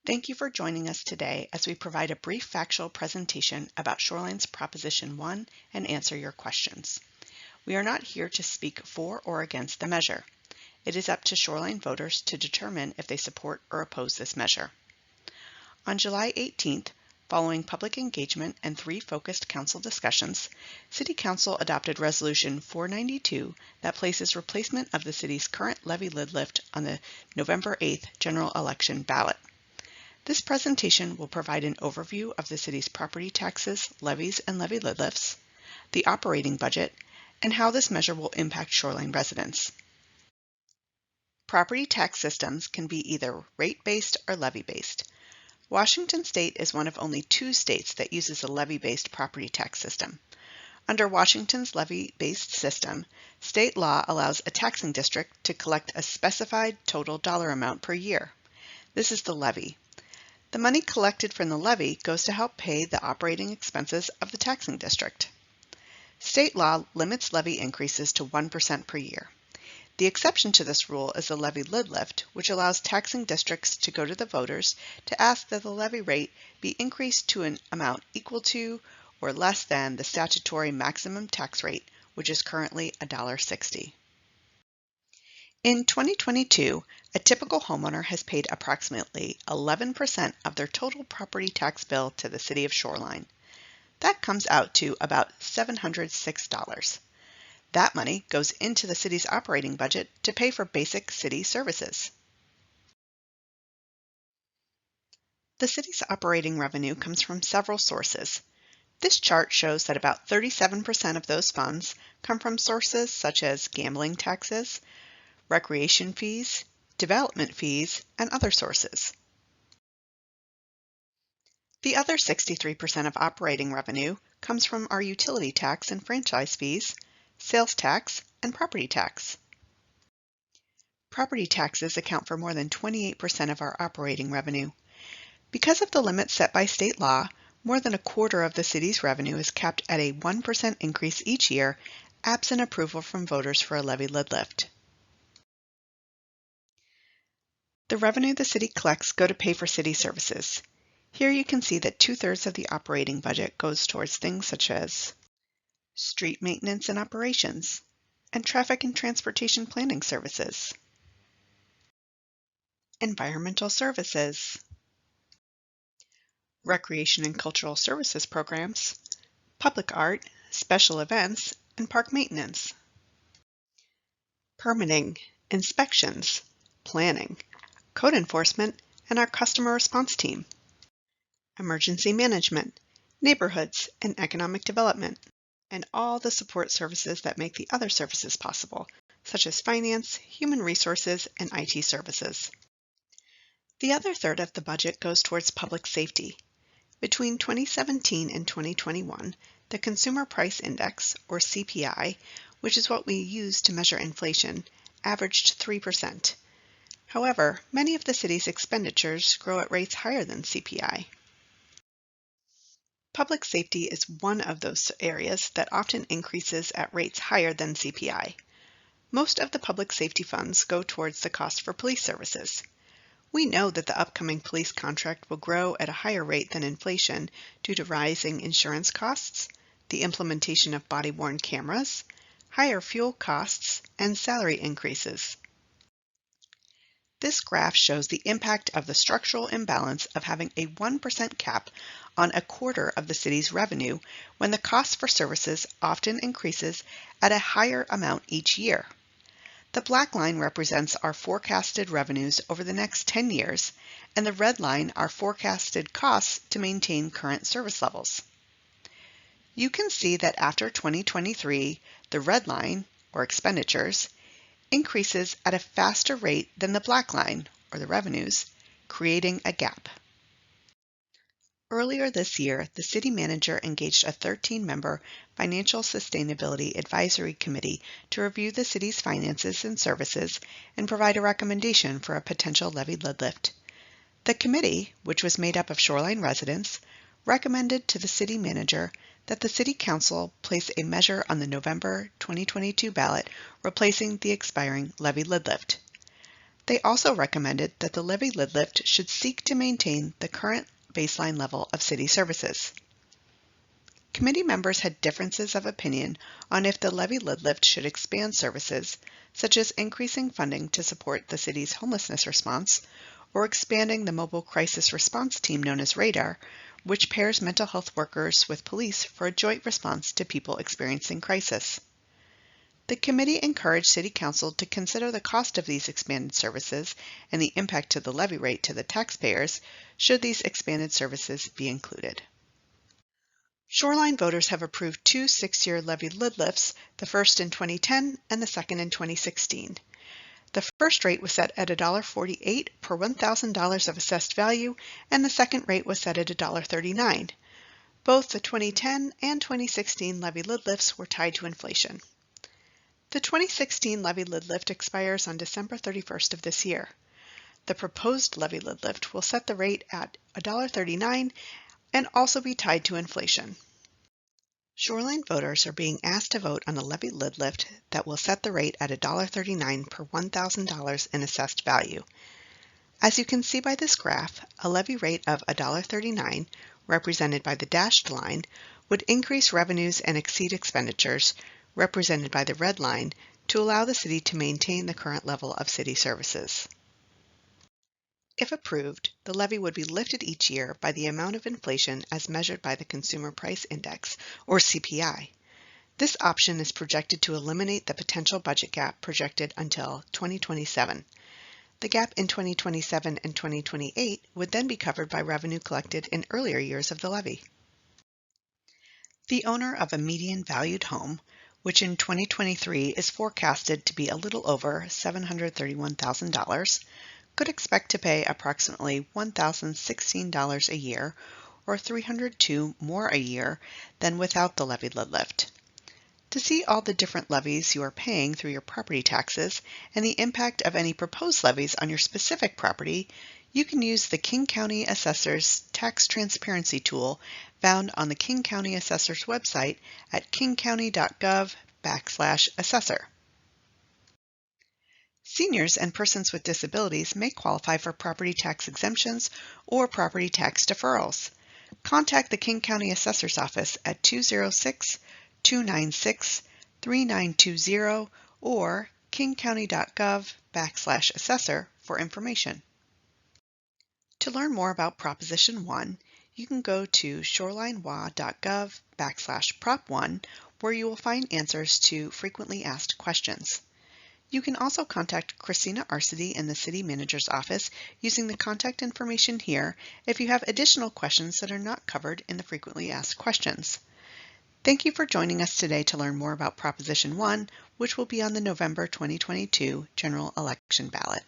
Thank you for joining us today as we provide a brief factual presentation about Shoreline's Proposition 1 and answer your questions. We are not here to speak for or against the measure. It is up to Shoreline voters to determine if they support or oppose this measure. On July 18th, following public engagement and 3 focused council discussions, City Council adopted Resolution 492 that places replacement of the city's current levy lid lift on the November 8th general election ballot. This presentation will provide an overview of the city's property taxes, levies, and levy lid lifts, the operating budget, and how this measure will impact Shoreline residents. Property tax systems can be either rate-based or levy-based. Washington State is one of only 2 states that uses a levy-based property tax system. Under Washington's levy-based system, state law allows a taxing district to collect a specified total dollar amount per year. This is the levy. The money collected from the levy goes to help pay the operating expenses of the taxing district. State law limits levy increases to 1% per year. The exception to this rule is the levy lid lift, which allows taxing districts to go to the voters to ask that the levy rate be increased to an amount equal to or less than the statutory maximum tax rate, which is currently $1.60. In 2022, a typical homeowner has paid approximately 11% of their total property tax bill to the City of Shoreline. That comes out to about $706. That money goes into the city's operating budget to pay for basic city services. The city's operating revenue comes from several sources. This chart shows that about 37% of those funds come from sources such as gambling taxes, recreation fees, development fees, and other sources. The other 63% of operating revenue comes from our utility tax and franchise fees, sales tax, and property tax. Property taxes account for more than 28% of our operating revenue. Because of the limits set by state law, more than a quarter of the city's revenue is capped at a 1% increase each year, absent approval from voters for a levy lid lift. The revenue the city collects go to pay for city services. Here you can see that 2/3 of the operating budget goes towards things such as street maintenance and operations, and traffic and transportation planning services, environmental services, recreation and cultural services programs, public art, special events, and park maintenance, permitting, inspections, planning, code enforcement, and our customer response team, emergency management, neighborhoods, and economic development, and all the support services that make the other services possible, such as finance, human resources, and IT services. The other third of the budget goes towards public safety. Between 2017 and 2021, the Consumer Price Index, or CPI, which is what we use to measure inflation, averaged 3%. However, many of the city's expenditures grow at rates higher than CPI. Public safety is one of those areas that often increases at rates higher than CPI. Most of the public safety funds go towards the cost for police services. We know that the upcoming police contract will grow at a higher rate than inflation due to rising insurance costs, the implementation of body-worn cameras, higher fuel costs, and salary increases. This graph shows the impact of the structural imbalance of having a 1% cap on a quarter of the city's revenue when the cost for services often increases at a higher amount each year. The black line represents our forecasted revenues over the next 10 years, and the red line our forecasted costs to maintain current service levels. You can see that after 2023, the red line, or expenditures, increases at a faster rate than the black line, or the revenues, creating a gap. Earlier this year, the city manager engaged a 13-member Financial Sustainability Advisory Committee to review the city's finances and services and provide a recommendation for a potential levy lid lift. The committee, which was made up of Shoreline residents, recommended to the city manager that the City Council place a measure on the November 2022 ballot replacing the expiring levy lid lift. They also recommended that the levy lid lift should seek to maintain the current baseline level of city services. Committee members had differences of opinion on if the levy lid lift should expand services, such as increasing funding to support the city's homelessness response, or expanding the mobile crisis response team known as RADAR, which pairs mental health workers with police for a joint response to people experiencing crisis. The committee encouraged City Council to consider the cost of these expanded services and the impact to the levy rate to the taxpayers should these expanded services be included. Shoreline voters have approved two 6-year levy lid lifts, the first in 2010 and the second in 2016. The first rate was set at $1.48 per $1,000 of assessed value, and the second rate was set at $1.39. Both the 2010 and 2016 levy lid lifts were tied to inflation. The 2016 levy lid lift expires on December 31st of this year. The proposed levy lid lift will set the rate at $1.39 and also be tied to inflation. Shoreline voters are being asked to vote on a levy lid lift that will set the rate at $1.39 per $1,000 in assessed value. As you can see by this graph, a levy rate of $1.39, represented by the dashed line, would increase revenues and exceed expenditures, represented by the red line, to allow the city to maintain the current level of city services. If approved, the levy would be lifted each year by the amount of inflation as measured by the Consumer Price Index, or CPI. This option is projected to eliminate the potential budget gap projected until 2027. The gap in 2027 and 2028 would then be covered by revenue collected in earlier years of the levy. The owner of a median valued home, which in 2023 is forecasted to be a little over $731,000, could expect to pay approximately $1,016 a year, or $302 more a year than without the levy lid lift. To see all the different levies you are paying through your property taxes and the impact of any proposed levies on your specific property, you can use the King County Assessor's Tax Transparency tool found on the King County Assessor's website at kingcounty.gov/assessor. Seniors and persons with disabilities may qualify for property tax exemptions or property tax deferrals. Contact the King County Assessor's Office at 206-296-3920 or kingcounty.gov/assessor for information. To learn more about Proposition 1, you can go to shorelinewa.gov/prop1, where you will find answers to frequently asked questions. You can also contact Christina Arcidi in the City Manager's Office using the contact information here if you have additional questions that are not covered in the frequently asked questions. Thank you for joining us today to learn more about Proposition 1, which will be on the November 2022 general election ballot.